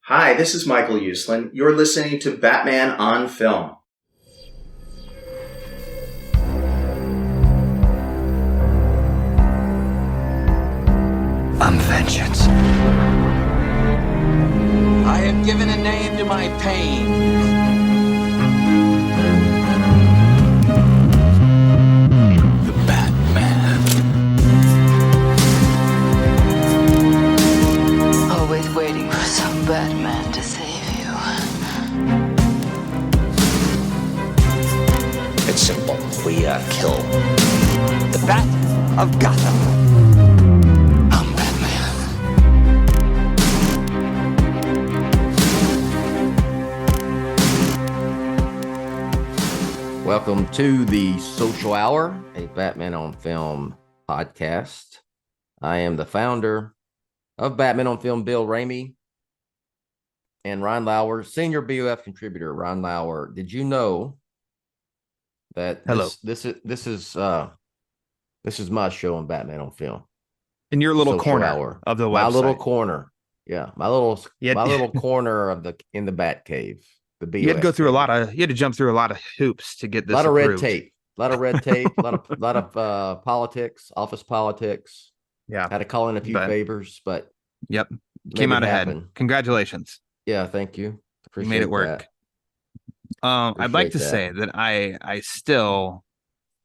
Hi, this is Michael Uslan. You're listening to Batman on Film. I'm vengeance. I have given a name to my pain. The Batman. Always waiting for some Batman to save you. It's simple. We kill the Bat of Gotham. I'm Batman. Welcome to the Social Hour, a Batman on Film podcast. I am the founder of Batman on Film, Bill Ramey, and Ron Lauer, senior BOF contributor. Ron Lauer, did you know that this is my show on Batman on Film? In your little Social corner Hour. of the website. My little corner. Yeah, my little corner of in the Bat Cave. You had to go through you had to jump through a lot of hoops to get this. A lot of red approved. tape, a lot of politics, office politics. Yeah, Had to call in a few favors, but yep, came out ahead. Congratulations. Yeah, thank you. You made it work. I'd like to say that I still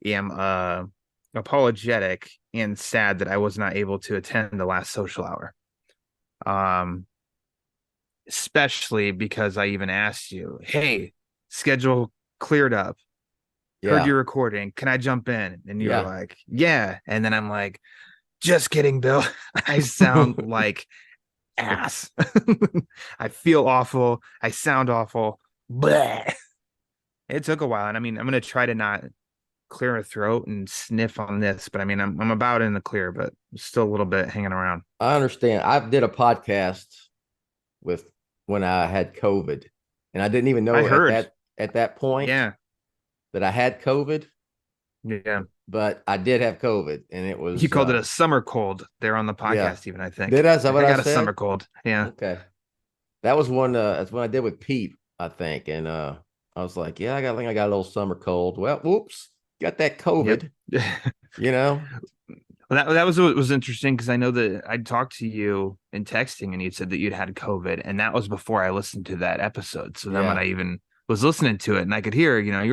am apologetic and sad that I was not able to attend the last social hour. Especially because I even asked you, hey, schedule cleared up. Yeah. Heard your recording. Can I jump in? And you were like, yeah. And then I'm like, just kidding, Bill. I sound like ass. I feel awful. I sound awful. Bleh. It took a while. And I mean, I'm going to try to not clear a throat and sniff on this, but I mean, I'm about in the clear, but still a little bit hanging around. I understand. I did a podcast when I had COVID, and I didn't even know at that point that I had COVID. Yeah. But I did have COVID, and it was... You called it a summer cold there on the podcast, even, I think. Did I? Is that what I said? I got a summer cold. Yeah. Okay. That was that's when I did with Pete, I think. And I was like, yeah, I think I got a little summer cold. Well, whoops, got that COVID, you know? Well, that was what was interesting, because I know that I'd talked to you in texting and you said that you'd had COVID, and that was before I listened to that episode. So then when I even was listening to it and I could hear, you sound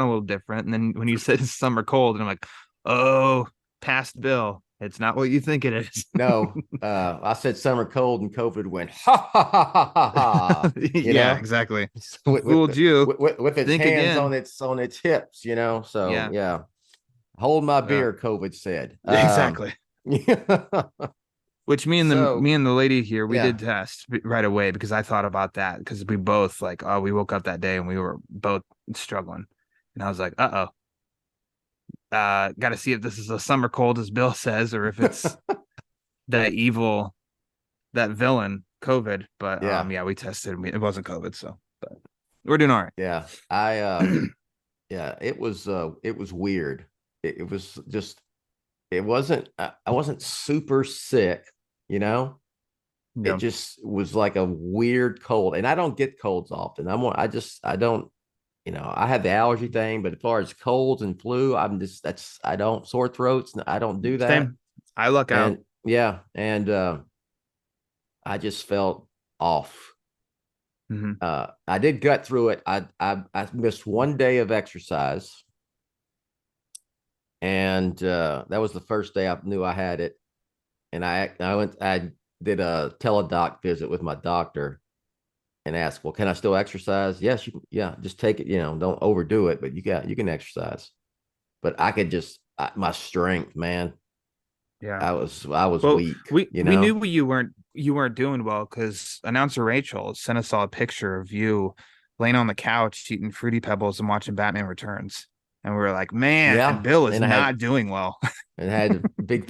a little different. And then when you said it's summer cold, and I'm like, oh, past Bill, it's not what you think it is. No, I said summer cold and COVID went, ha, ha, ha, ha, ha, ha. Yeah, exactly. Fooled you. With its hands on its hips, So yeah. Hold my beer, COVID said. Exactly. Which me and the lady here, we did test right away, because I thought about that, because we both we woke up that day and we were both struggling. And I was like, got to see if this is a summer cold, as Bill says, or if it's that villain COVID. But we tested. It wasn't COVID, so but we're doing all right. Yeah. It was weird. It was just, I wasn't super sick, It just was like a weird cold, and I don't get colds often. I don't, I have the allergy thing, but as far as colds and flu, I don't, sore throats, I don't do that. Same. I luck out. Yeah. And I just felt off. Mm-hmm. I did gut through it. I missed one day of exercise. And that was the first day I knew I had it. And I did a teledoc visit with my doctor and asked, well, can I still exercise? Yes, just take it, don't overdo it, but you can exercise. But I could my strength, man. Yeah. I was weak. We knew you weren't doing well, because announcer Rachel sent us all a picture of you laying on the couch eating Fruity Pebbles and watching Batman Returns. And we were like, man, Bill is not doing well. And had a big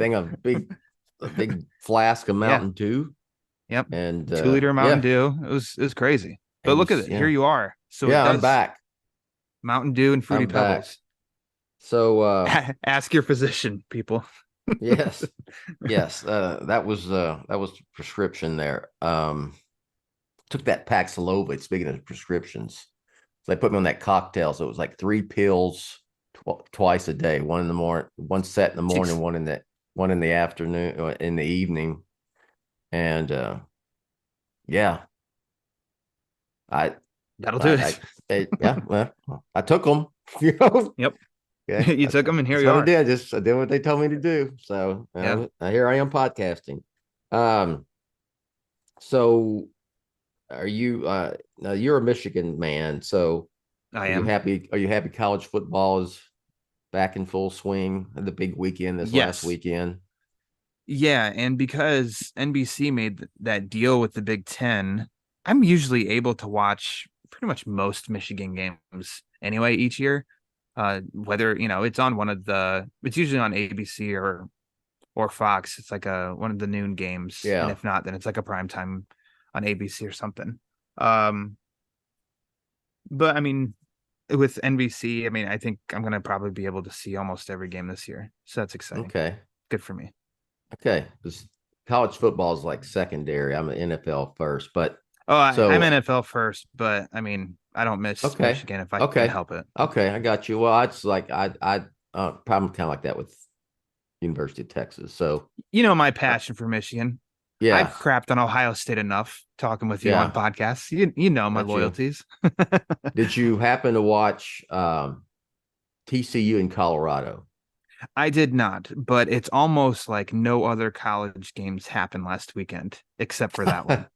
flask of Mountain Dew. Yep. And 2-liter Mountain Dew. It was crazy. But look at it. Here you are. So I'm back. Mountain Dew and Fruity Pebbles. So ask your physician, people. Yes. That was prescription there. took that Paxlovid, speaking of prescriptions. So they put me on that cocktail. So it was like 3 pills twice a day, one in the morning, one set in the morning, one in the afternoon, or in the evening. And yeah, That'll do it. yeah, well, I took them. You know? Yep. Okay. You took them, and here That's you what are. I did. I did what they told me to do. So here I am podcasting. So are you now you're a Michigan man, so I are am. you happy? Are you happy college football is back in full swing? The big weekend this last Yes. weekend. Yeah, and because NBC made that deal with the Big Ten, I'm usually able to watch pretty much most Michigan games anyway each year. Whether it's on it's usually on ABC or Fox. It's like one of the noon games, and Yeah. if not, then it's like a prime time on ABC or something. Um, but I mean, with NBC, I mean, I think I'm gonna probably be able to see almost every game this year, so that's exciting. Okay. Good for me. Okay. Because college football is like secondary. I'm an NFL first, but I'm NFL first, but I mean, I don't miss okay. Michigan if I Okay. can help it. Okay, I got you. Well, I just like I probably kind of like that with University of Texas. So My passion for Michigan. yeah, I've crapped on Ohio State enough talking with you Yeah. on podcasts. You know my Got you. loyalties. Did you happen to watch TCU in Colorado? I did not, but it's almost like no other college games happened last weekend except for that one.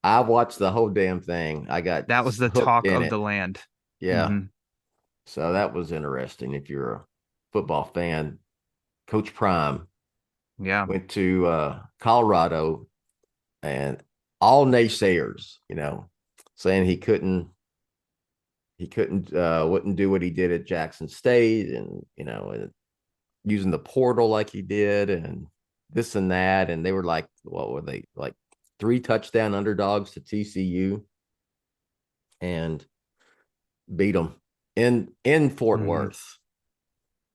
I watched the whole damn thing. I got That was the hooked talk in of it. the land. Yeah. Mhm. So that was interesting. If you're a football fan, Coach Prime Yeah. went to Colorado, and all naysayers, saying he wouldn't do what he did at Jackson State, and and using the portal like he did, and this and that, and they were like, what were they, like 3 touchdown underdogs to TCU, and beat them in Fort Worth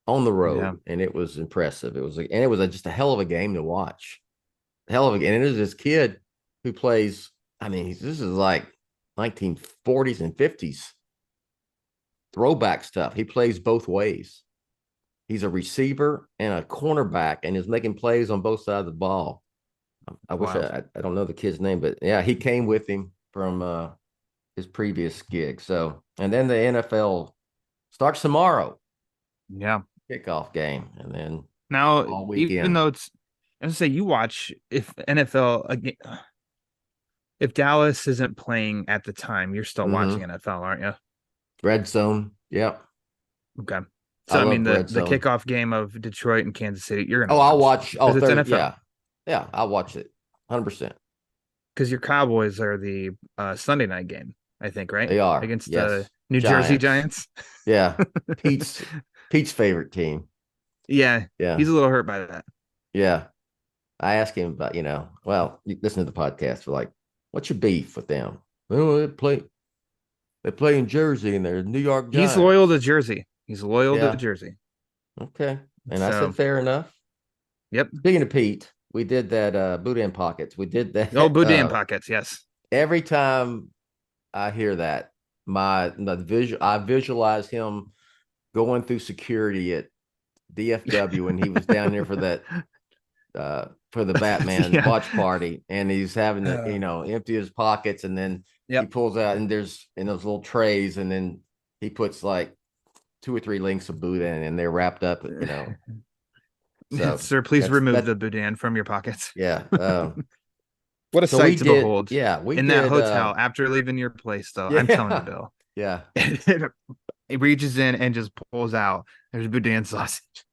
on the road. Yeah. And it was impressive. It was just a hell of a game to watch. Hell of a game. And it is this kid who plays, I mean, this is like 1940s and 50s throwback stuff. He plays both ways. He's a receiver and a cornerback, and is making plays on both sides of the ball. I wish I don't know the kid's name, but yeah, he came with him from his previous gig. So, and then the NFL starts tomorrow. Yeah. Kickoff game, and then Now, all weekend. even though I was gonna say you watch if Dallas isn't playing at the time, you're still watching NFL, aren't you? Red Zone. Yep. Okay. So I mean the Red Zone. kickoff game of Detroit and Kansas City, you're gonna I'll watch. Oh, it's NFL. Yeah, I'll watch it 100%. Because your Cowboys are the Sunday night game, I think, right? They are against yes. the New Jersey Giants. Yeah, Pete's favorite team. Yeah, Yeah, he's a little hurt by that. Yeah, I asked him about, well, you listen to the podcast. We're like, what's your beef with them? Well, they play in Jersey, and they're New York Giants. He's loyal to Jersey. He's loyal to Jersey. Okay, and I said, fair enough. Yep. Speaking of Pete, we did that Boudin Pockets. We did that. Oh, Boudin Pockets, yes. Every time I hear that, I visualize him going through security at DFW when he was down there for that for the Batman watch party, and he's having to empty his pockets, and then he pulls out, and there's in those little trays, and then he puts like 2 or 3 links of Boudin, and they're wrapped up, So, sir, please remove the Boudin from your pockets. Yeah. What a sight to behold. Yeah, that hotel after leaving your place, though. Yeah. I'm telling you, Bill. Yeah. He reaches in and just pulls out. There's Boudin sausage.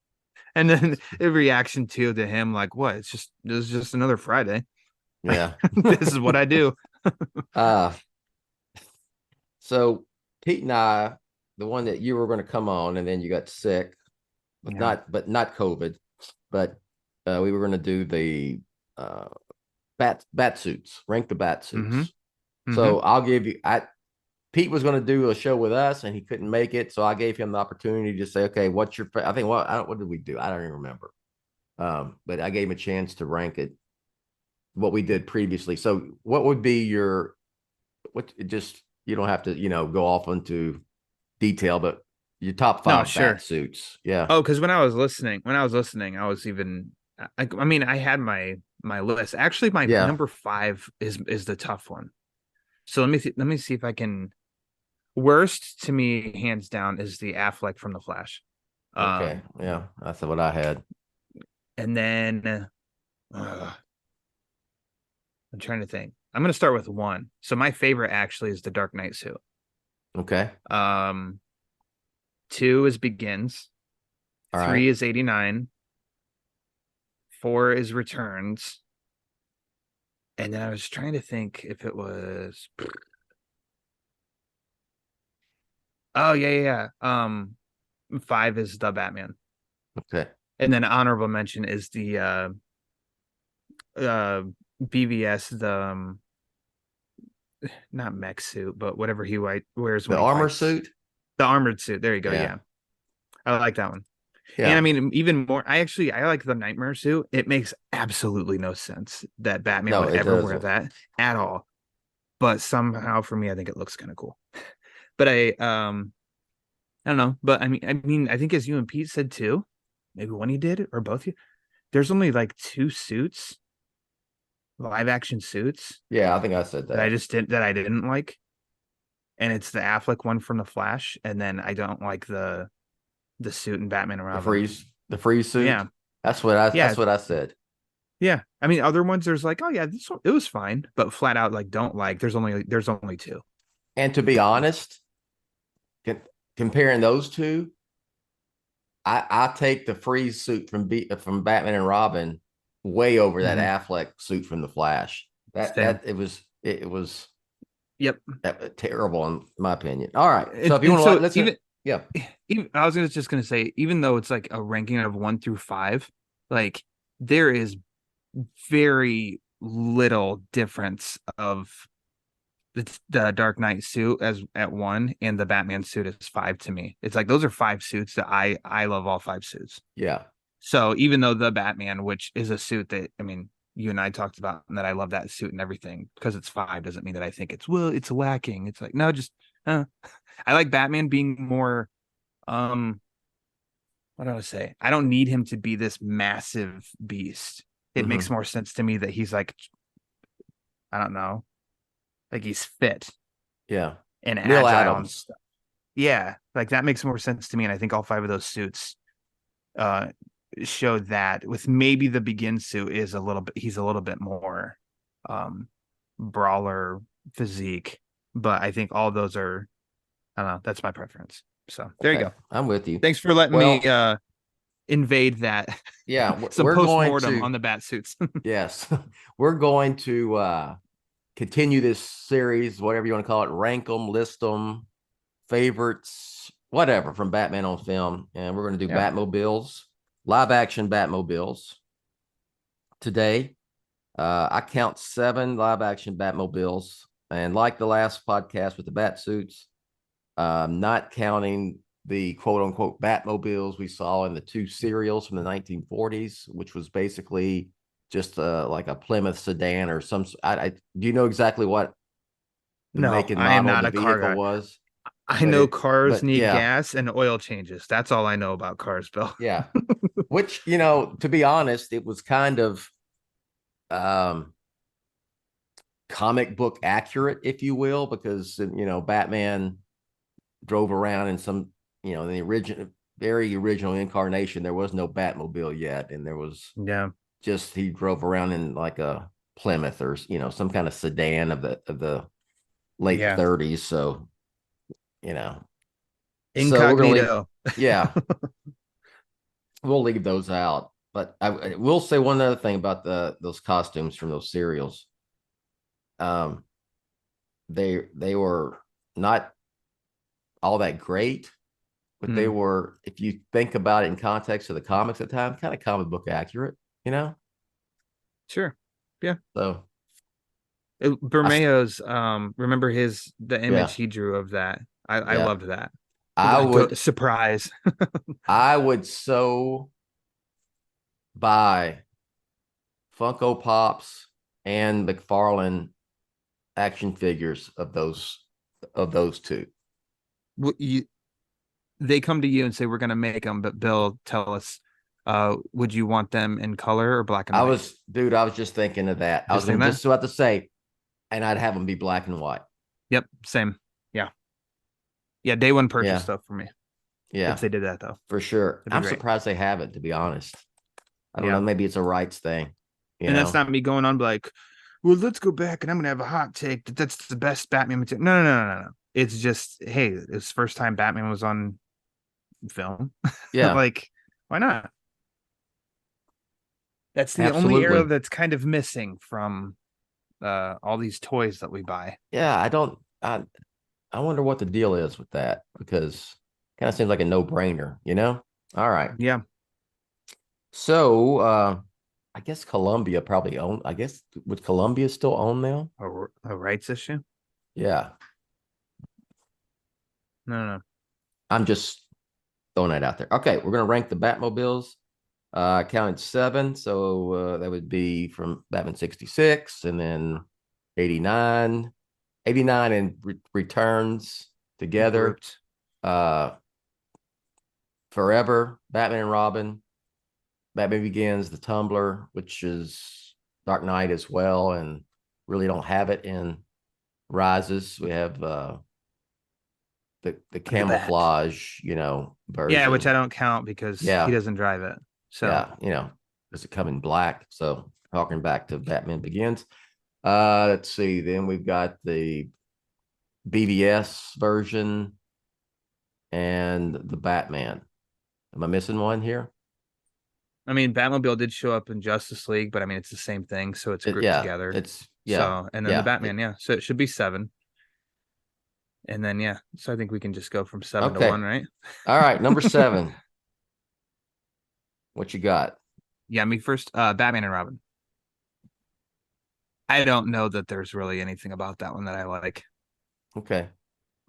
And then the reaction to him, like, what? This is just another Friday. Yeah. This is what I do. So Pete and I, the one that you were going to come on, and then you got sick, but not COVID, but we were going to do the bat suits, rank the bat suits. Mm-hmm. So I'll give you, Pete was going to do a show with us, and he couldn't make it. So I gave him the opportunity to say, okay, what's your, I think, what did we do? I don't even remember. But I gave him a chance to rank it, what we did previously. So what would be your what it just you don't have to go off into detail, but your top No, 5 sure. bat suits. Yeah. Oh, because when I was listening, I was even. I mean, I had my list. Actually, my Yeah. number 5 is the tough one. So let me see if I can. Worst to me, hands down, is the Affleck from the Flash. Okay. Yeah, that's what I had. And then I'm trying to think. I'm gonna start with 1. So my favorite actually is the Dark Knight suit. Okay. 2 is Begins. All 3 right. is 89. 4 is Returns. And then I was trying to think if it was. Oh yeah. 5 is the Batman. Okay. And then honorable mention is the BVS, the not mech suit, but whatever he wears when The he armor fights. suit. The armored suit. There you go. Yeah. Yeah. I like that one. Yeah. And I mean, even more, I like the Nightmare suit. It makes absolutely no sense that Batman No, would it ever wear doesn't. that at all. But somehow for me, I think it looks kind of cool. But I don't know. But I think as you and Pete said too, maybe one you did or both you, there's only like 2 suits, live action suits Yeah, I think I said that I that. just didn't like. And it's the Affleck one from the Flash, and then I don't like the suit in Batman and Robin. The freeze suit. Yeah. That's what I said. Yeah. I mean, other ones there's like, oh yeah, this one, it was fine, but flat out like don't like. There's only 2. And to be honest, comparing those two, I take the freeze suit from Batman and Robin way over that Affleck suit from the Flash. That it was Yep. terrible in my opinion. All right, so if And you want to so listen, even I was just gonna say, even though it's like a ranking of 1 through 5, like there is very little difference of the Dark Knight suit as at 1 and the Batman suit is 5 to me. It's like those are 5 suits that I love all 5 suits. yeah. So even though the Batman, which is a suit that I mean you and I talked about and that I love that suit and everything, because it's 5 doesn't mean that I think it's lacking. It's like no, just I like Batman being more what do I say? I don't need him to be this massive beast. It makes more sense to me that he's like, I don't know, like he's fit Yeah. and Neil agile and Adams. stuff. Yeah, like that makes more sense to me. And I think all 5 of those suits show that, with maybe the Begin suit he's a little bit more brawler physique. But I think all those are, I don't know, that's my preference. So there you go. I'm with you. Thanks for letting me invade that. Yeah, Some we're going post-mortem to on the bat suits. yes, we're going to continue this series, whatever you want to call it, rank them, list them, favorites, whatever, from Batman on film, and we're going to do Batmobiles, live action Batmobiles today. I count 7 live action Batmobiles, and like the last podcast with the bat suits, not counting the quote unquote Batmobiles we saw in the 2 serials from the 1940s, which was basically just like a Plymouth sedan or some. Do you know exactly what the make and I am model not of the a car vehicle guy. was? I know cars need yeah. gas and oil changes. That's all I know about cars, Bill. Yeah. Which, to be honest, it was kind of comic book accurate, if you will, because Batman drove around in some, in the very original incarnation, there was no Batmobile yet, and there was just he drove around in like a Plymouth or some kind of sedan of the late 30s. So incognito. So we'll leave those out. But I will say one other thing about those costumes from those serials. They were not all that great, but they were, if you think about it in context of the comics at the time, kind of comic book accurate, Sure. Yeah. So Bermejo's remember the image he drew of that. I loved that. I would surprise. I would so buy Funko Pops and McFarlane action figures of those two. They come to you and say, we're going to make them, but Bill, tell us, would you want them in color or black and white? I was just thinking of that. I was just about to say, and I'd have them be black and white. Yep, same. Yeah, day one purchase stuff for me. Yeah, if they did that though, for sure. I'm surprised they haven't, to be honest. I don't know. Maybe it's a rights thing. That's not me going on like, well, let's go back and I'm gonna have a hot take that's the best Batman material. No. It's just, hey, it's the first time Batman was on film. Yeah, like, why not? That's the Absolutely. only era that's kind of missing from all these toys that we buy. Yeah, I wonder what the deal is with that, because kind of seems like a no-brainer, All right. Yeah. So I guess Columbia probably own. I guess would Columbia still own now? A rights issue? Yeah. No. I'm just throwing that out there. Okay, we're gonna rank the Batmobiles. I counted 7, so that would be from Batman 66, and then 89 and Returns together. Forever, Batman and Robin, Batman Begins, the Tumbler, which is Dark Knight as well, and really don't have it in Rises. We have the camouflage, version. Yeah, which I don't count because he doesn't drive it. So does it come in black? So talking back to Batman Begins. Let's see. Then we've got the BVS version and the Batman. Am I missing one here? I mean, Batmobile did show up in Justice League, but I mean, it's the same thing. So it's grouped together. So, and then the Batman, so it should be 7. And then, so I think we can just go from 7 to 1, right? All right. Number 7. What you got? Yeah, me first. Batman and Robin. I don't know that there's really anything about that one that I like. Okay.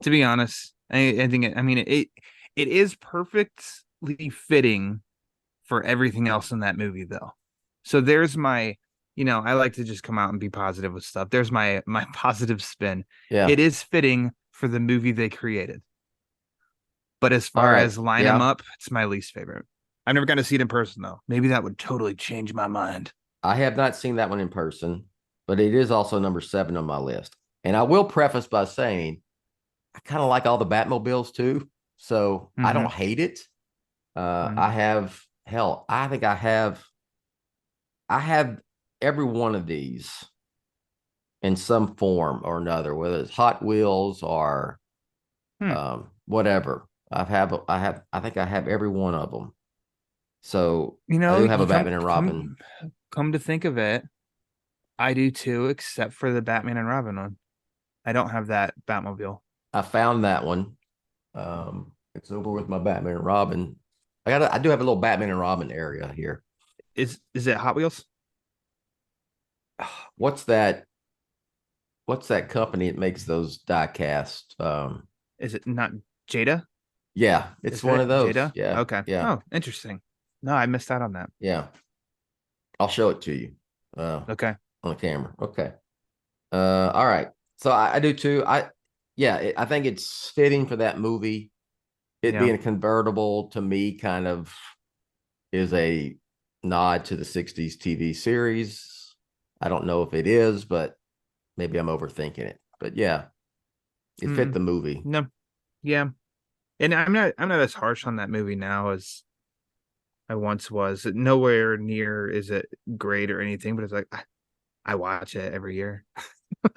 To be honest, I think it is perfectly fitting for everything else in that movie, though. So there's my, I like to just come out and be positive with stuff. There's my positive spin. Yeah. It is fitting for the movie they created. But as far as line them up, it's my least favorite. I've never got to see it in person, though. Maybe that would totally change my mind. I have not seen that one in person, but it is also number 7 on my list. And I will preface by saying I kind of like all the Batmobiles too. So I don't hate it. I have, I think I have every one of these in some form or another, whether it's Hot Wheels or whatever. I think I have every one of them. So I do have a Batman and Robin. Come to think of it, I do too, except for the Batman and Robin one. I don't have that Batmobile. I found that one. It's over with my Batman and Robin. I do have a little Batman and Robin area here. Is it Hot Wheels? What's that company that makes those die cast? Is it not Jada? Yeah, it's one of those. Jada? Yeah. Okay. Yeah. Oh, interesting. No, I missed out on that. Yeah. I'll show it to you. Okay. On the camera. Okay. All right. So I do too. I think it's fitting for that movie. It being a convertible to me kind of is a nod to the 60s TV series. I don't know if it is, but maybe I'm overthinking it. But yeah, it fit the movie. No. Yeah. And I'm not as harsh on that movie now as I once was. Nowhere near is it great or anything, but it's like I watch it every year.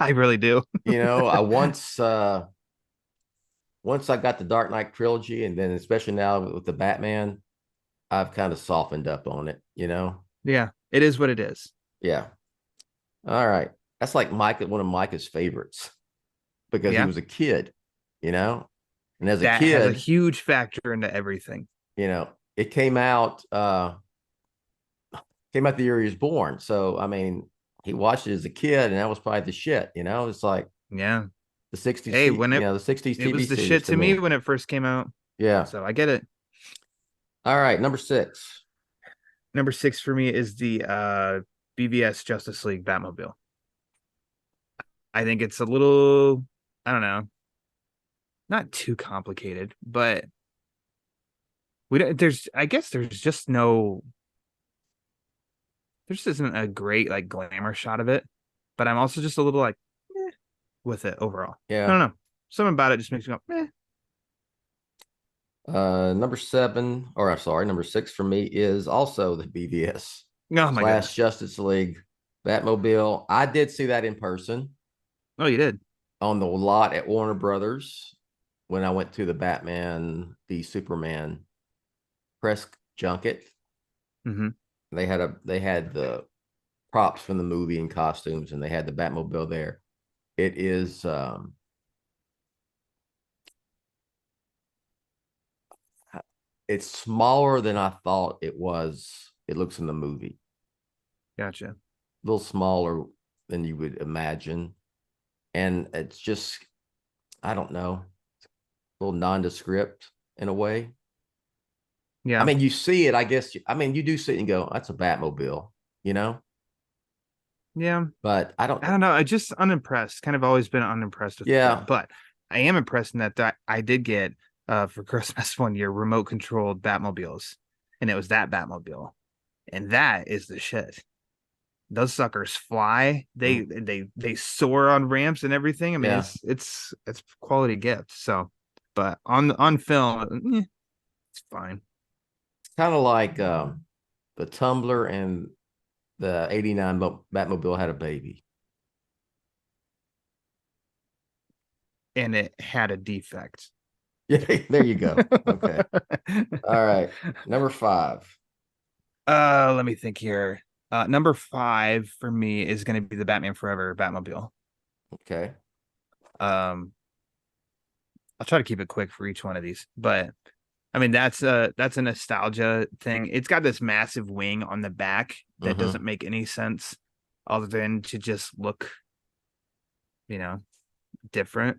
I really do. I once I got the Dark Knight trilogy, and then especially now with the Batman, I've kind of softened up on it, Yeah, it is what it is. Yeah. All right. That's like one of Micah's favorites because he was a kid, and as a kid, has a huge factor into everything. It came out the year he was born. So I mean, he watched it as a kid, and that was probably the shit. It's like the 60s. Hey, the 60s TV it was the series shit to me when it first came out. Yeah. So I get it. All right, number 6. Number 6 for me is the BVS Justice League Batmobile. I think it's a little, I don't know, not too complicated, but we don't, I guess there's just no, there just isn't a great like glamour shot of it, but I'm also just a little like with it overall. I don't Yeah. know. Something about it just makes me go, eh. Number 7, or I'm sorry, number 6 for me is also the BVS Oh my goodness. Justice League Batmobile. I did see that in person Oh, you did? on the lot at Warner Brothers when I went to the Batman the Superman press junket. Mm-hmm. They had the props from the movie and costumes, and they had the Batmobile there. It is it's smaller than I thought it was. It looks in the movie. Gotcha. A little smaller than you would imagine. And it's just, I don't know, a little nondescript in a way. Yeah. I mean, you see it, I guess. I mean, you do see it and go, that's a Batmobile, you know? Yeah. But I don't know. I just unimpressed. Kind of always been unimpressed with Yeah. the film. But I am impressed in that I did get for Christmas one year remote controlled Batmobiles, and it was that Batmobile, and that is the shit. Those suckers fly. They soar on ramps and everything. I mean, Yeah. it's quality gift. So, but on film, it's fine. kind of like the Tumbler and the 89 Batmobile had a baby. And it had a defect. Yeah, there you go. Okay. All right. Number 5. Let me think here. Number 5 for me is going to be the Batman Forever Batmobile. Okay. I'll try to keep it quick for each one of these, but I mean that's a nostalgia thing. It's got this massive wing on the back that doesn't make any sense other than to just look, different.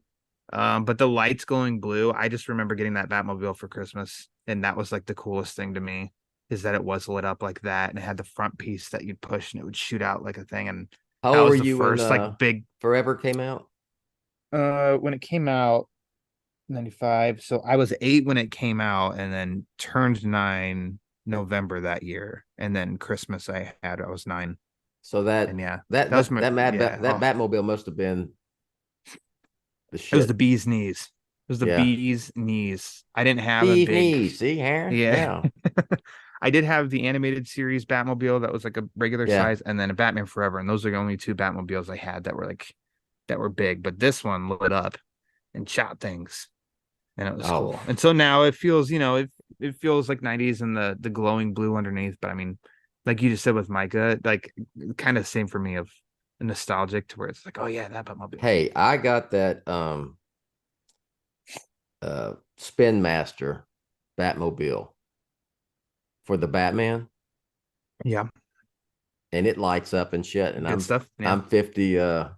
But the lights glowing blue, I just remember getting that Batmobile for Christmas, and that was like the coolest thing to me, is that it was lit up like that, and it had the front piece that you'd push and it would shoot out like a thing. And How that old was were the you first when like big Forever came out? when it came out, 95. So I was 8 when it came out, and then turned 9 November that year, and then Christmas I was 9. So that And yeah, that that was that yeah, that Batmobile must have been the it was shit. the bee's knees. It was the Yeah. bee's knees. I didn't have a Bee's big knees. See, Harry? yeah. I did have the animated series Batmobile that was like a regular Yeah. size, and then a Batman Forever, and those are the only 2 Batmobiles I had that were big. But this one lit up and shot things, and it was Oh. cool. And so now it feels, it feels like 90s and the glowing blue underneath. But I mean, like you just said with Micah, like kind of same for me of nostalgic to where it's like, oh yeah, that Batmobile. Hey, I got that Spin Master Batmobile for the Batman, Yeah, and it lights up and shit. And good stuff. Yeah. I'm 50. I'm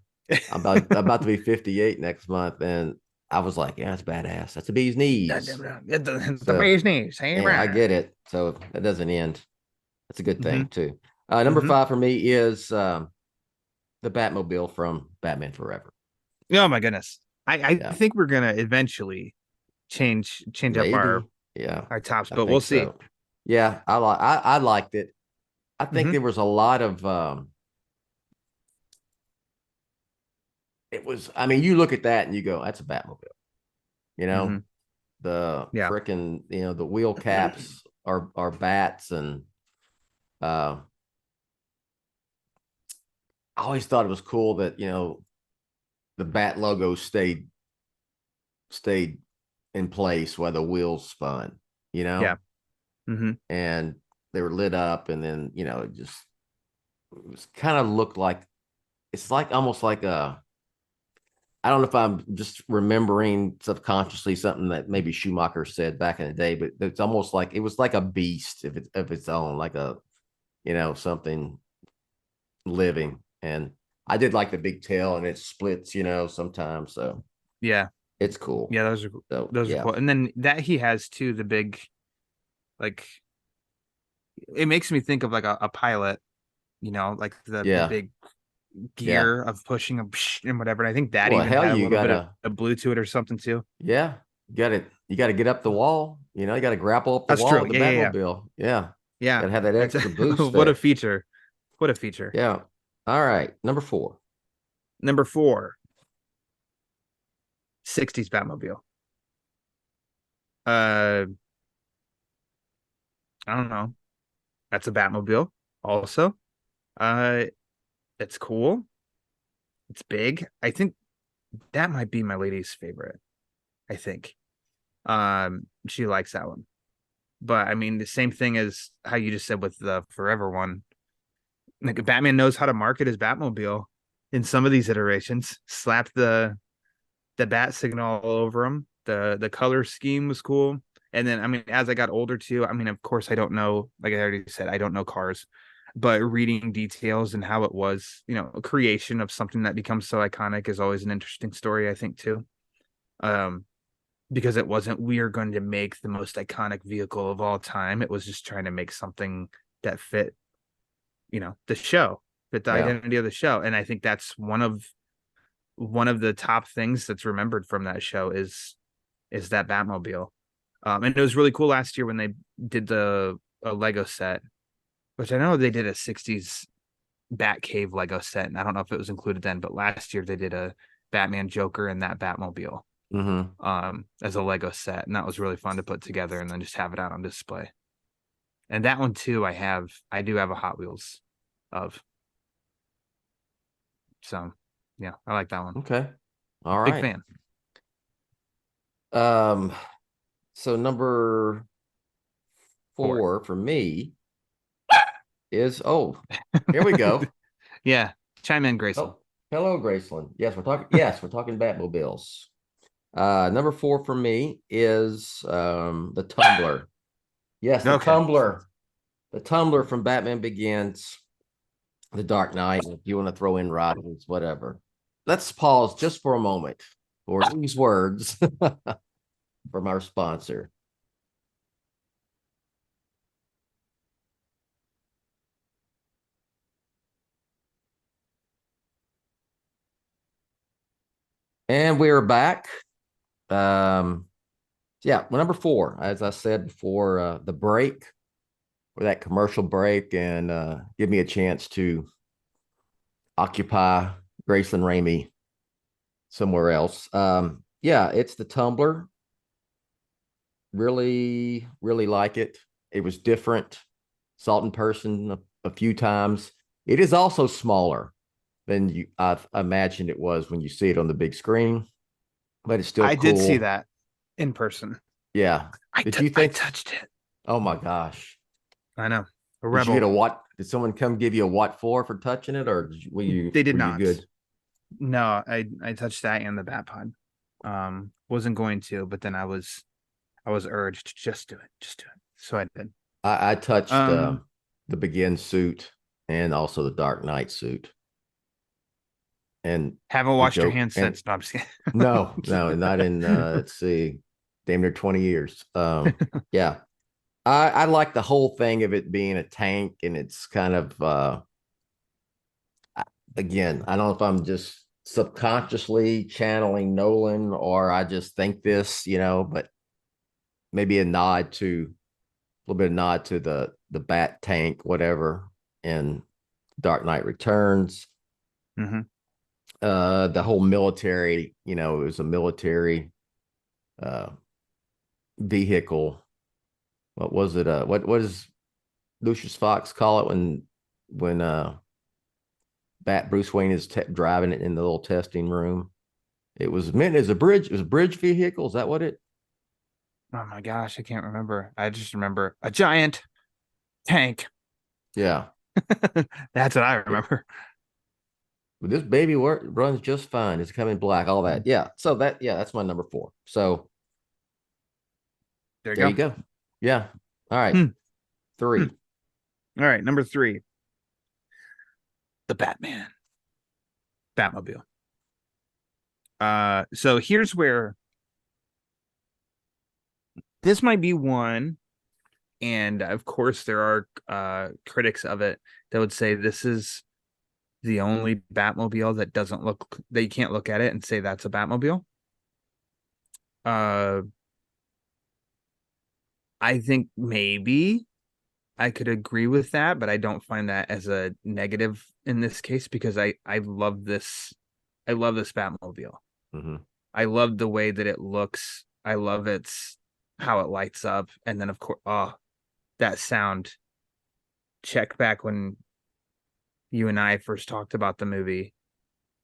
about to be 58 next month, and I was like, yeah, it's badass. That's a bee's knees. The bee's knees. Hey, Yeah, I get it. So that doesn't end. That's a good thing too. Mm-hmm. Number 5 for me is the Batmobile from Batman Forever. Oh my goodness. I Yeah. think we're gonna eventually change Maybe. up Yeah, our tops, I but we'll think see. so. Yeah, I liked it. I think there was a lot of it was, I mean, you look at that and you go, that's a Batmobile. The Yeah. frickin', the wheel caps are bats, and I always thought it was cool that, the bat logo stayed in place while the wheels spun, Yeah. Mm-hmm. and they were lit up, and then, it was kind of looked like, it's like almost like I don't know if I'm just remembering subconsciously something that maybe Schumacher said back in the day, but it's almost like it was like a beast of its own, like a, something living. And I did like the big tail, and it splits, sometimes. So Yeah. it's cool. Yeah, those are yeah. cool. And then that he has too, the big, like, it makes me think of like a pilot, like the big gear of pushing and whatever. And I think that Well, even hell, had a you little bit gotta, of blue to it or something too. yeah, you gotta get up the wall. You know, you gotta grapple up the That's wall true. with the Yeah. Batmobile. Yeah, Yeah. gotta have that That's extra boost what a there. feature. What a feature. Yeah. All right, number 4. Number 4, 60s Batmobile. Uh, I don't know. That's a Batmobile also. Uh, it's cool. It's big. I think that might be my lady's favorite. I think. She likes that one. But I mean, the same thing as how you just said with the Forever one. Like Batman knows how to market his Batmobile in some of these iterations. Slapped the bat signal all over him. The color scheme was cool. And then I mean, as I got older too, I mean, of course I don't know, like I already said, I don't know cars, but reading details and how it was, a creation of something that becomes so iconic is always an interesting story, I think, too. Um, because it wasn't we are going to make the most iconic vehicle of all time. It was just trying to make something that fit, the show, fit the Yeah. identity of the show. And I think that's one of the top things that's remembered from that show is that Batmobile. And it was really cool last year when they did the a Lego set, which I know they did a 60s Batcave Lego set, and I don't know if it was included then, but last year they did a Batman Joker and that Batmobile as a Lego set, and that was really fun to put together and then just have it out on display. And that one too, I do have a Hot Wheels of. So yeah, I like that one. Okay. All right. Big fan. So number 4 4. for me is here we go. Yeah. Chime in, Grayson. Oh, hello, Graceland. Yes, we're talking Batmobiles. Number 4 for me is the Tumbler. Yes, the Tumbler. The Tumbler from Batman Begins, The Dark Knight. If you want to throw in Riders, whatever. Let's pause just for a moment for these words from our sponsor. And we're back. Yeah, well, number 4, as I said before, the break, or that commercial break, and give me a chance to occupy Graceland Ramey somewhere else. Yeah, it's the Tumbler. Really, really like it. It was different. Saw it in person a few times. It is also smaller than I imagined it was when you see it on the big screen, but it's still I cool. did see that in person. Yeah. Did you think I touched it? Oh my gosh. I know. A Did rebel. you get a what? Did someone come give you a what for touching it, or were you? They did were not. You good? No, I touched that and the Bat Pod. Wasn't going to, but then I was urged, just do it. So I did. I touched the Begin suit and also the Dark Knight suit. And haven't washed your hands since. No, I'm just kidding. no, not in let's see, damn near 20 years. Yeah. I like the whole thing of it being a tank, and it's kind of again, I don't know if I'm just subconsciously channeling Nolan or I just think this, but maybe a little bit of nod to the Bat tank, whatever, in Dark Knight Returns. Mm-hmm. The whole military, it was a military vehicle. What was it? What does Lucius Fox call it when Bruce Wayne is driving it in the little testing room? It was meant as a bridge. It was a bridge vehicle. Is that what it? Oh my gosh, I can't remember. I just remember a giant tank. Yeah, that's what I remember. But this baby runs just fine. It's coming black. All that. Yeah. So that's my number 4. So there you go. Yeah. All right. 3. All right. Number 3. The Batmobile. So here's where this might be one, and of course there are critics of it that would say this is the only Batmobile that you can't look at it and say that's a Batmobile. I think maybe I could agree with that, but I don't find that as a negative in this case because I love this. I love this Batmobile. Mm-hmm. I love the way that it looks. I love how it lights up, and then of course, that sound. Check back when you and I first talked about the movie,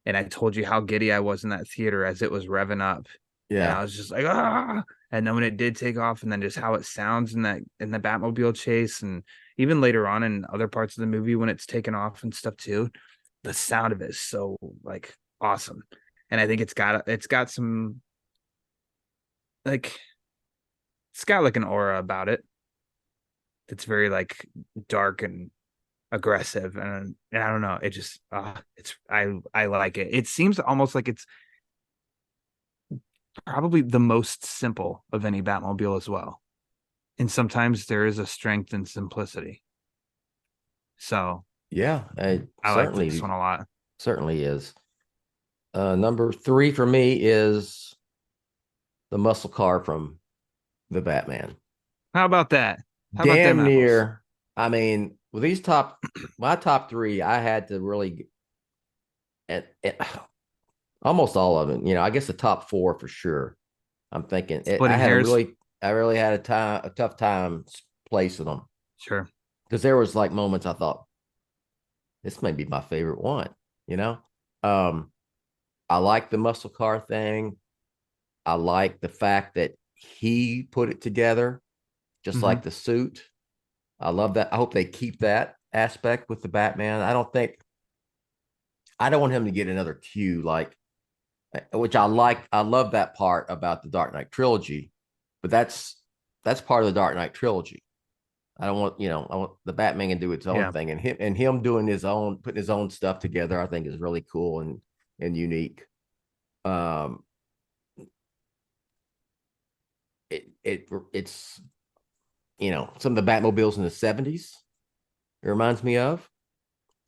and I told you how giddy I was in that theater as it was revving up. And I Yeah. was just like, ah. And then when it did take off, and then just how it sounds in the Batmobile chase, and even later on in other parts of the movie when it's taken off and stuff too, the sound of it is so like awesome. And I think it's got some like it's got like an aura about it that's very like dark and aggressive, and I don't know, it just I like it. It seems almost like it's probably the most simple of any Batmobile as well. And sometimes there is a strength in simplicity. So Yeah. I like this one a lot. Certainly is. Number 3 for me is the muscle car from the Batman. How about that? How about Damn them apples? near. I mean, with these my top 3, I had to really at almost all of it. I guess the top 4 for sure. I'm thinking Splitting hairs. I really had a tough time placing them Sure. because there was like moments I thought this may be my favorite one. I like the muscle car thing. I like the fact that he put it together, just like the suit. I love that. I hope they keep that aspect with the Batman. I don't want him to get another cue, which I like. I love that part about the Dark Knight trilogy, but that's part of the Dark Knight trilogy. I don't want, I want the Batman to do its own thing, and him doing putting his own stuff together, I think is really cool and unique. It's some of the Batmobiles in the 70s. It reminds me of,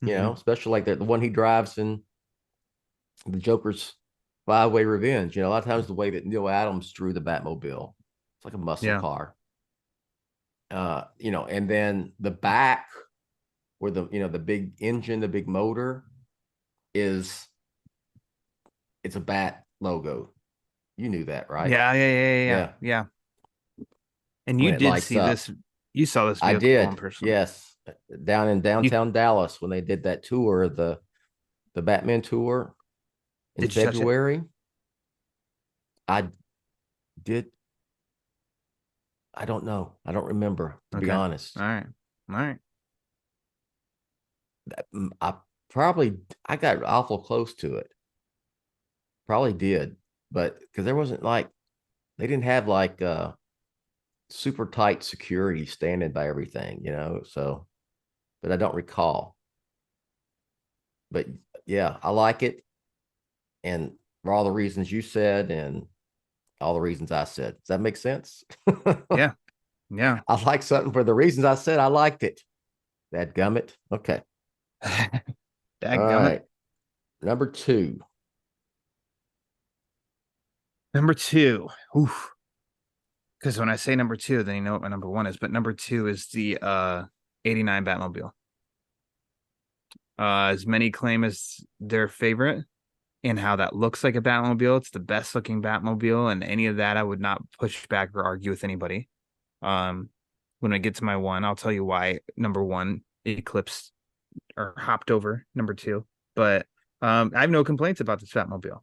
especially like the one he drives in the Joker's 5-Way Revenge. A lot of times the way that Neil Adams drew the Batmobile, it's like a muscle car. And then the back where the big engine, the big motor it's a bat logo. You knew that, right? Yeah. And you did see this. You saw this. I did. In person. Yes, down in downtown Dallas when they did that tour, the Batman tour in February. I did. I don't know. I don't remember, to be honest. All right. I got awful close to it. Probably did, but because there wasn't they didn't have super tight security standing by everything, so, but I don't recall. But yeah, I like it. And for all the reasons you said and all the reasons I said, does that make sense? Yeah. I like something for the reasons I said. I liked it. Dadgummit. Okay. All right. Number 2. Oof. Because when I say number 2, then you know what my number 1 is. But number 2 is the 89 Batmobile. As many claim as their favorite, and how that looks like a Batmobile. It's the best looking Batmobile, and any of that I would not push back or argue with anybody. When I get to my 1, I'll tell you why number 1 eclipsed or hopped over number 2. But I have no complaints about this Batmobile.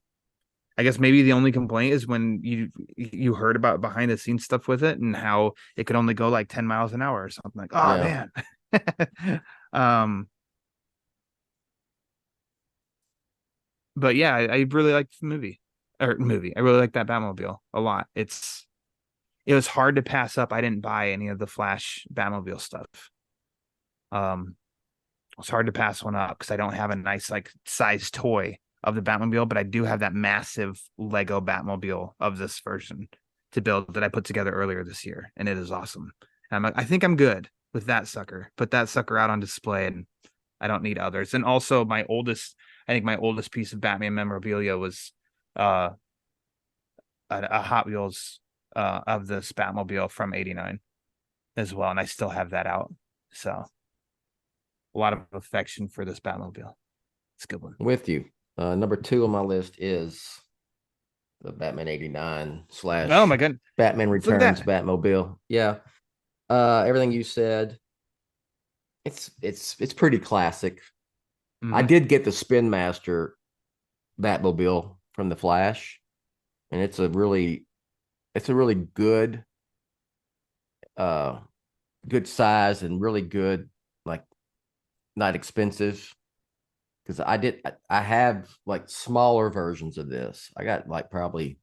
I guess maybe the only complaint is when you heard about behind the scenes stuff with it and how it could only go like 10 miles an hour or something like, man. But yeah, I really liked the movie. I really like that Batmobile a lot. It was hard to pass up. I didn't buy any of the Flash Batmobile stuff. It's hard to pass one up because I don't have a nice size toy of the Batmobile, but I do have that massive Lego Batmobile of this version to build that I put together earlier this year, and it is awesome. And I think I'm good with that sucker. Put that sucker out on display, and I don't need others. And also I think my oldest piece of Batman memorabilia was a Hot Wheels of this Batmobile from '89 as well, and I still have that out. So a lot of affection for this Batmobile. It's a good one. With you. Number 2 on my list is the Batman '89 / Oh my god, Batman look at Returns that. Batmobile. Yeah. Everything you said. It's pretty classic. I did get the Spin Master Batmobile from the Flash, and it's a really good good size and really good, like, not expensive, because I have like smaller versions of this. I got like probably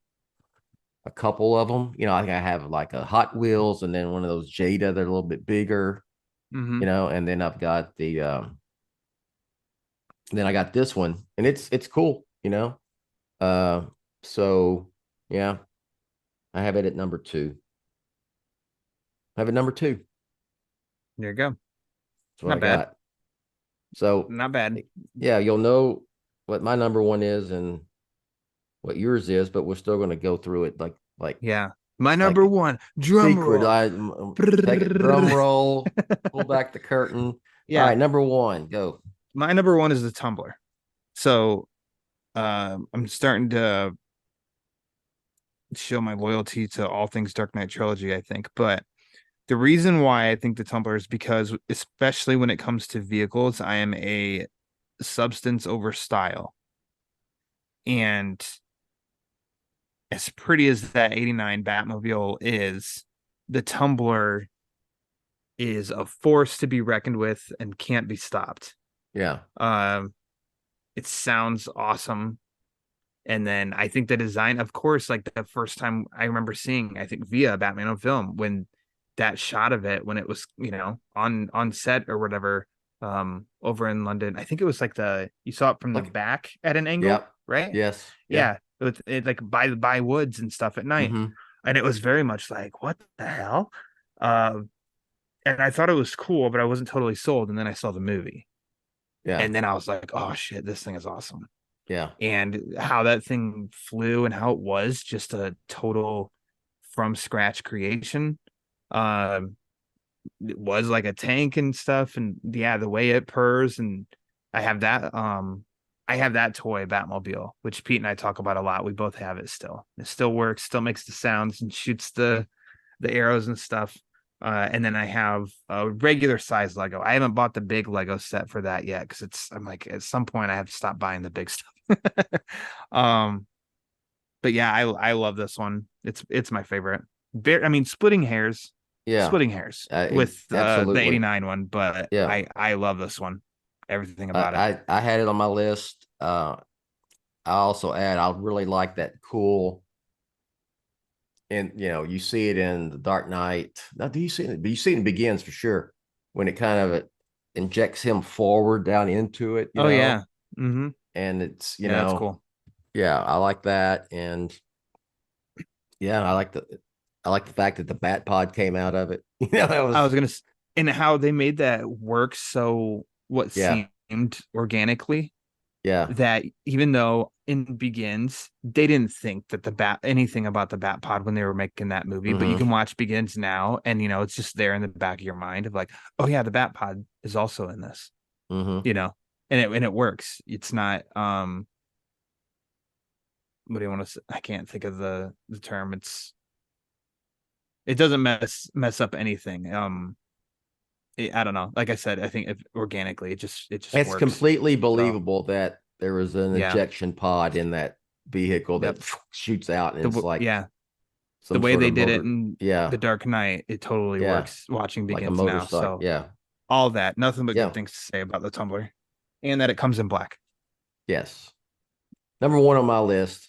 a couple of them. I think I have like a Hot Wheels and then one of those Jada. They're a little bit bigger, and then I've got then I got this one, and it's cool. So yeah, I have it at number 2. I have it number 2. There you go. That's what Not I bad. got. So Not bad. yeah, you'll know what my number 1 is and what yours is, but we're still going to go through it like Yeah. My number 1, drum secret. roll. Take it, drum roll, pull back the curtain. Yeah. All right, number 1, go. My number 1 is the Tumbler. So I'm starting to show my loyalty to all things Dark Knight trilogy, I think. But the reason why I think the Tumbler is because, especially when it comes to vehicles, I am a substance over style. And as pretty as that '89 Batmobile is, the Tumbler is a force to be reckoned with and can't be stopped. Yeah. It sounds awesome. And then I think the design, of course, like the first time I remember seeing, I think via Batman on Film, when that shot of it, when it was, on set or whatever, over in London, I think it was like you saw it from the back at an angle, Yep. right? Yes. Yeah. It like by woods and stuff at night. And it was very much like, what the hell? And I thought it was cool, but I wasn't totally sold. And then I saw the movie. Yeah. And then I was like, oh shit, this thing is awesome. Yeah. And how that thing flew and how it was just a total from scratch creation. It was like a tank and stuff, and yeah, the way it purrs. And I have that toy Batmobile, which Pete and I talk about a lot. We both have it still. It still works, still makes the sounds and shoots the arrows and stuff. And then I have a regular size Lego. I haven't bought the big Lego set for that yet, because I'm like, at some point I have to stop buying the big stuff. But yeah, I love this one. It's my favorite. Splitting hairs. Yeah. Splitting hairs with the '89 one, but yeah, I love this one. Everything about it. I had it on my list. I also I really like that cool. And you see it in the Dark Knight. Now, do you see it? But you see it in Begins for sure, when it kind of injects him forward down into it. You know? Yeah. Mm-hmm. And it's that's cool. Yeah, I like that, and yeah, I like the fact that the Bat Pod came out of it. I was gonna, and how they made that work so seemed organically. Yeah. That even though in Begins they didn't think that anything about the Bat Pod when they were making that movie, but you can watch Begins now, and it's just there in the back of your mind of like, oh yeah, the Bat Pod is also in this. And it works. It's not what do you want to say? I can't think of the term. It doesn't mess up anything. I don't know. Like I said, I think organically, it just it's works. Completely believable that there was an ejection pod in that vehicle that shoots out, and it's like the way they did it in the Dark Knight, it totally works. Watching Begins like now, so all all that, nothing but good things to say about the Tumbler, and that it comes in black. Yes. Number 1 on my list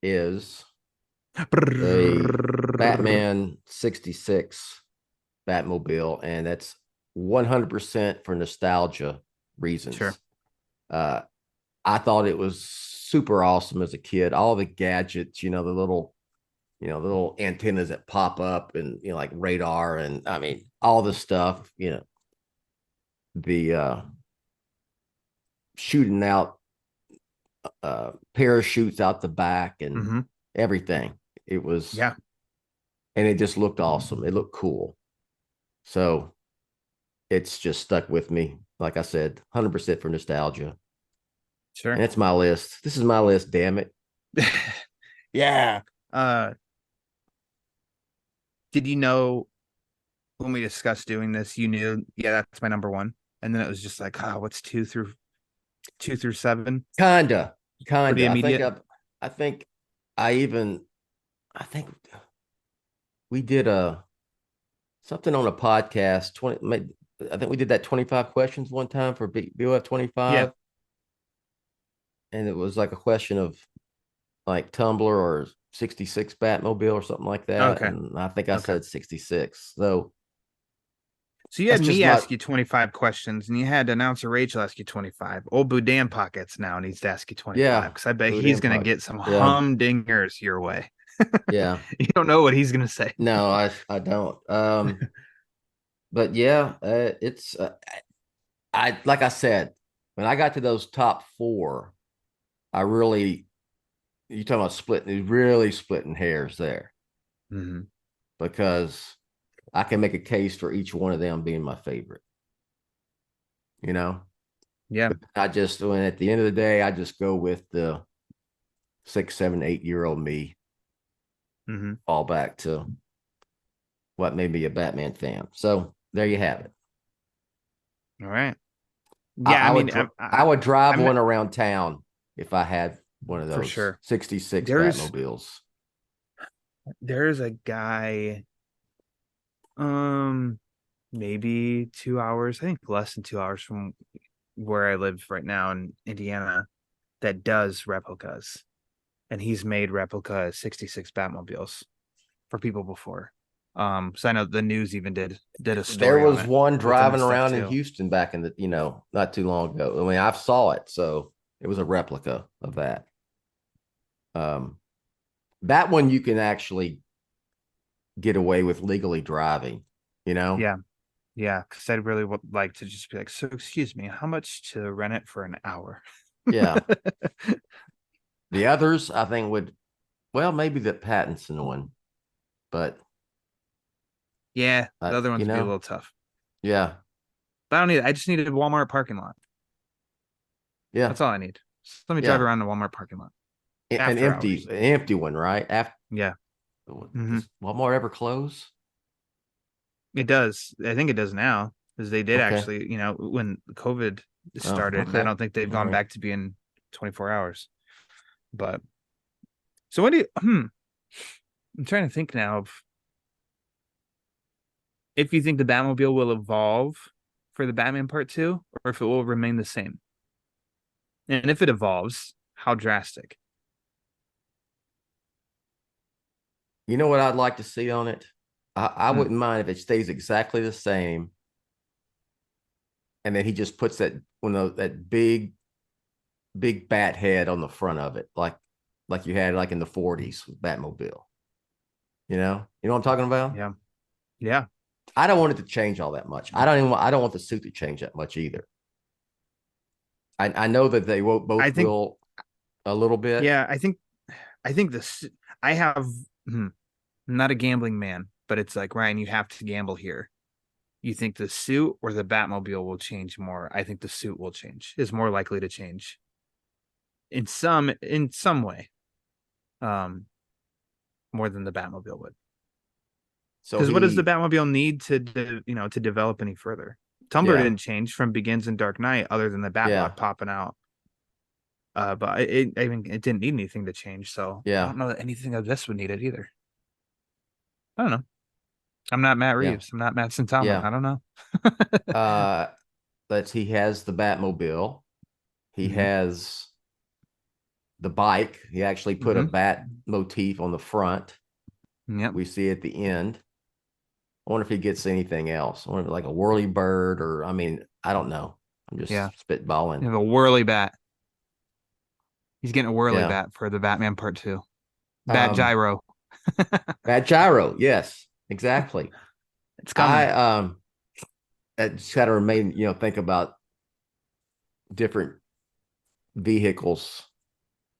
is the Batman '66 Batmobile, and that's 100% for nostalgia reasons. Sure. I thought it was super awesome as a kid. All the gadgets, the little antennas that pop up, and like radar, and all the stuff. The shooting out parachutes out the back and everything. It was, Yeah. and it just looked awesome. It looked cool. So it's just stuck with me. Like I said, 100% for nostalgia. Sure. And it's my list. This is my list, damn it. Yeah. Did you know when we discussed doing this, you knew, yeah, that's my number one. And then it was just like, what's 2 through 7? Kinda. Pretty immediate. I think we did something on a podcast. I think we did that 25 questions one time for BOF 25. Yeah. And it was like a question of like Tumblr or 66 Batmobile or something like that. Okay. And I think I said 66. So you had me ask you 25 questions, and you had announcer Rachel ask you 25. Old Boudin Pockets now needs to ask you 25. Yeah. Because I bet Boudin he's going to Pockets. get some Yeah. humdingers your way. Yeah. You don't know what he's going to say. No, I don't. But yeah, it's like I said, when I got to those top 4, you talking about really splitting hairs there. Because I can make a case for each one of them being my favorite. You know? Yeah. At the end of the day, I just go with the 6, 7, 8-year-old me. Fall back to what made me a Batman fan. So there you have it. All right. Yeah, I would drive one around town if I had one of those. For sure. 66 Batmobiles. There's a guy, maybe 2 hours, I think less than 2 hours from where I live right now in Indiana, that does replicas. And he's made replica 66 Batmobiles for people before. So I know the news even did a story. There was on it one driving around too. in Houston back in the, not too long ago. I mean, I saw it, so it was a replica of that. That one you can actually get away with legally driving, Yeah. Yeah, because I'd really would like to just be like, so excuse me, how much to rent it for an hour? Yeah. The others, I think maybe the Pattinson one, but yeah, the other ones would be a little tough. Yeah. But I just need a Walmart parking lot. Yeah. That's all I need. Just let me drive around the Walmart parking lot. An empty one, right? Yeah. Does Walmart ever close? It does. I think it does now, because they did actually, when COVID started. And I don't think they've gone back to being 24 hours. But so what do you? I'm trying to think now of if you think the Batmobile will evolve for the Batman Part 2, or if it will remain the same. And if it evolves, how drastic? You know what I'd like to see on it? I wouldn't mind if it stays exactly the same. And then he just puts that big bat head on the front of it, like you had like in the 40s with Batmobile. You know what I'm talking about? Yeah. Yeah. I don't want it to change all that much. I don't want the suit to change that much either. I know that they both will a little bit. Yeah, I think this. I'm not a gambling man, but it's like, Ryan, you have to gamble here. You think the suit or the Batmobile will change more? I think the suit will change. Is more likely to change in some way, more than the Batmobile would. So because what does the Batmobile need to develop any further? Tumblr didn't change from Begins and Dark Knight, other than the Batmobile popping out. But it didn't need anything to change. So I don't know that anything of this would need it either. I don't know. I'm not Matt Reeves. I'm not Matt Santana. Yeah. I don't know. He has the Batmobile. He has the bike. He actually put a bat motif on the front. Yep. We see at the end. I wonder if he gets anything else. I wonder, like a whirly bird, or I don't know. I'm just spitballing. You have a whirly bat. He's getting a whirly bat for the Batman Part 2. Bat gyro. Bat gyro. Yes, exactly. It's coming. I just got to remain, think about different vehicles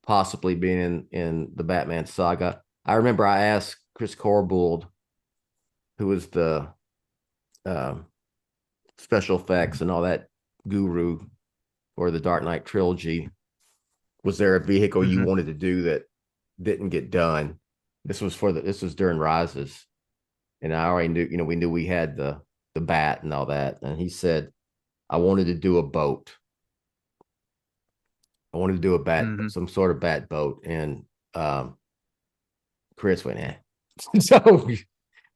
possibly being in the Batman saga. I remember I asked Chris Corbould, who was the special effects and all that guru for the Dark Knight trilogy, was there a vehicle you wanted to do that didn't get done? This was during Rises, and I already knew, we knew we had the bat and all that, and he said, I wanted to do a boat. I wanted to do a bat, some sort of bat boat, and Chris went, so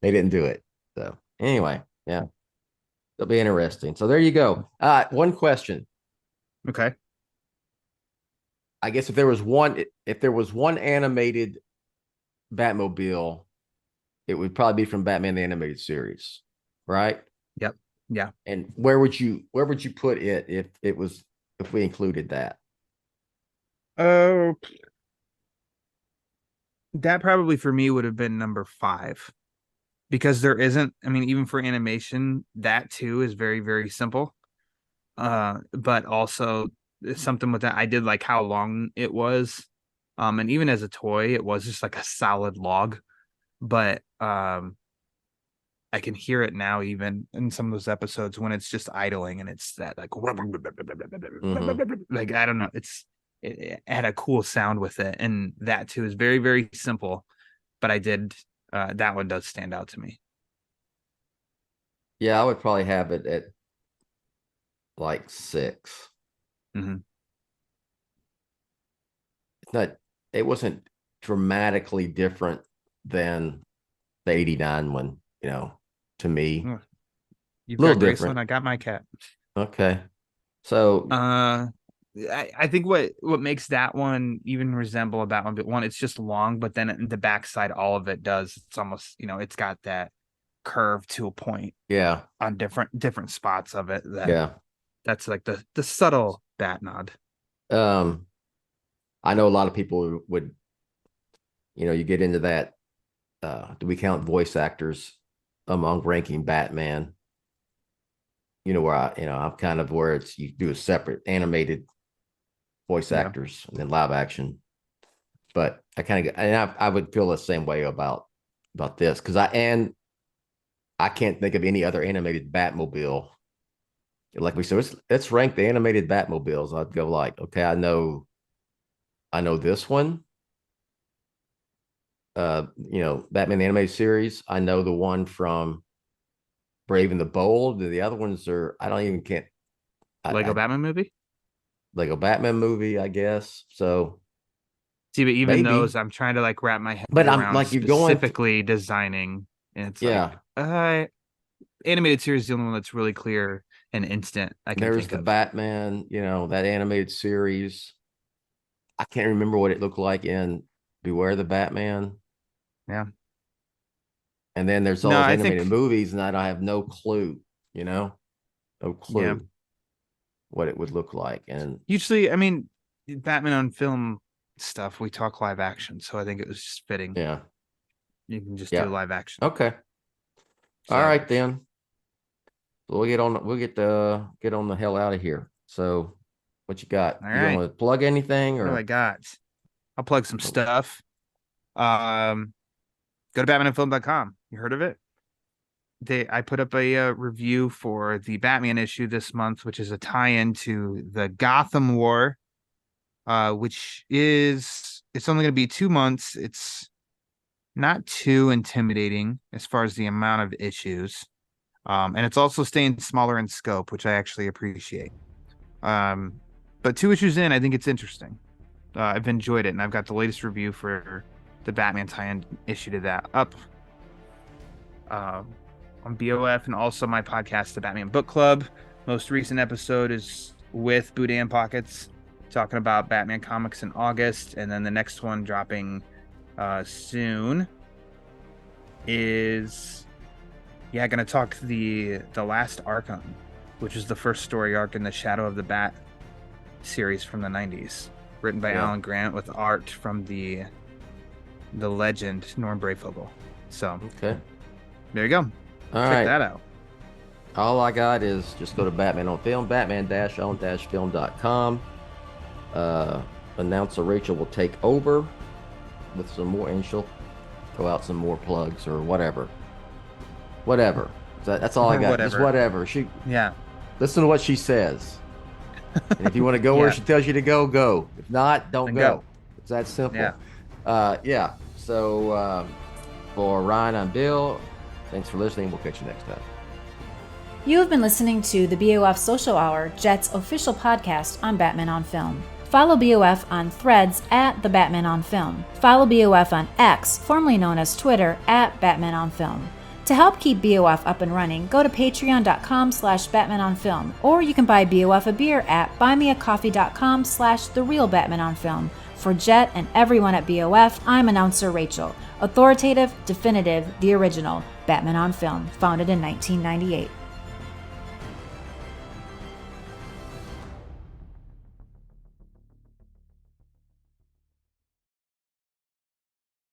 they didn't do it. So anyway, yeah, it'll be interesting. So there you go. One question. Okay. I guess if there was one animated Batmobile, it would probably be from Batman the Animated Series, right? Yep. Yeah. And where would you put it if we included that? Oh, that probably for me would have been number 5, because there isn't. I mean, even for animation, that too is very, very simple. But also something with that, I did like how long it was. And even as a toy, it was just like a solid log. But I can hear it now, even in some of those episodes when it's just idling and it's that like like I don't know, it had a cool sound with it, and that too is very, very simple. But I did that one does stand out to me. Yeah, I would probably have it at like 6. It wasn't dramatically different than the 89 one, to me. You've Little got different. Graceland, I got my cat. Okay. So I think what makes that one even resemble a Batman, but one, it's just long, but then the backside, all of it does. It's almost, it's got that curve to a point. Yeah. On different spots of it. That's like the subtle bat nod. I know a lot of people would, you get into that. Do we count voice actors among ranking Batman? Where I'm kind of where it's, you do a separate animated voice actors and then live action. But I kind of, and I would feel the same way about this, because I can't think of any other animated Batmobile. Like we said, let's rank the animated Batmobiles. I'd go like, okay, I know this one. Batman the Animated Series. I know the one from Brave and the Bold. The other ones are, I don't even can't. Batman movie? Lego Batman movie, I guess. So see, but even maybe those, I'm trying to like wrap my head but around I'm like, specifically designing, and it's like animated series is the only one that's really clear and instant. There's the Batman, that animated series. I can't remember what it looked like in Beware the Batman. Yeah. And then there's all those animated movies, and I have no clue, no clue what it would look like. And usually, I mean, Batman on film stuff, we talk live action, so I think it was just fitting. Yeah. You can just do live action. Okay. So, all right then. We'll get the hell out of here. So what you got? All you right. want to plug anything? Or what do I got? I'll plug some stuff. Go to batmanandfilm.com. You heard of it? I put up a review for the Batman issue this month, which is a tie-in to the Gotham War, which it's only going to be 2 months. It's not too intimidating as far as the amount of issues. And it's also staying smaller in scope, which I actually appreciate. But 2 issues in, I think it's interesting. I've enjoyed it, and I've got the latest review for the Batman tie-in issue to that up on BOF, and also my podcast, The Batman Book Club. Most recent episode is with Boudin Pockets, talking about Batman comics in August, and then the next one dropping soon is gonna talk the last Arkham, which is the first story arc in the Shadow of the Bat series from the 90s, written by Alan Grant with art from the legend Norm Brayfogle. So okay, there you go. Check that out. All I got is just go to Batman on Film, batman-on-film.com. Announcer Rachel will take over with some more, and she'll throw out some more plugs or whatever. That's all I got. Just whatever. Yeah. Listen to what she says. And if you want to go where she tells you to go, go. If not, don't go. It's that simple. Yeah. So for Ryan, I'm Bill. Thanks for listening. We'll catch you next time. You have been listening to the BOF Social Hour, Jett's official podcast on Batman on Film. Follow BOF on Threads at The Batman on Film. Follow BOF on X, formerly known as Twitter, at Batman on Film. To help keep BOF up and running, go to patreon.com/BatmanOnFilm, or you can buy BOF a beer at buymeacoffee.com/TheRealBatmanOnFilm. For Jett and everyone at BOF, I'm announcer Rachel. Authoritative, definitive, the original, Batman on Film, founded in 1998.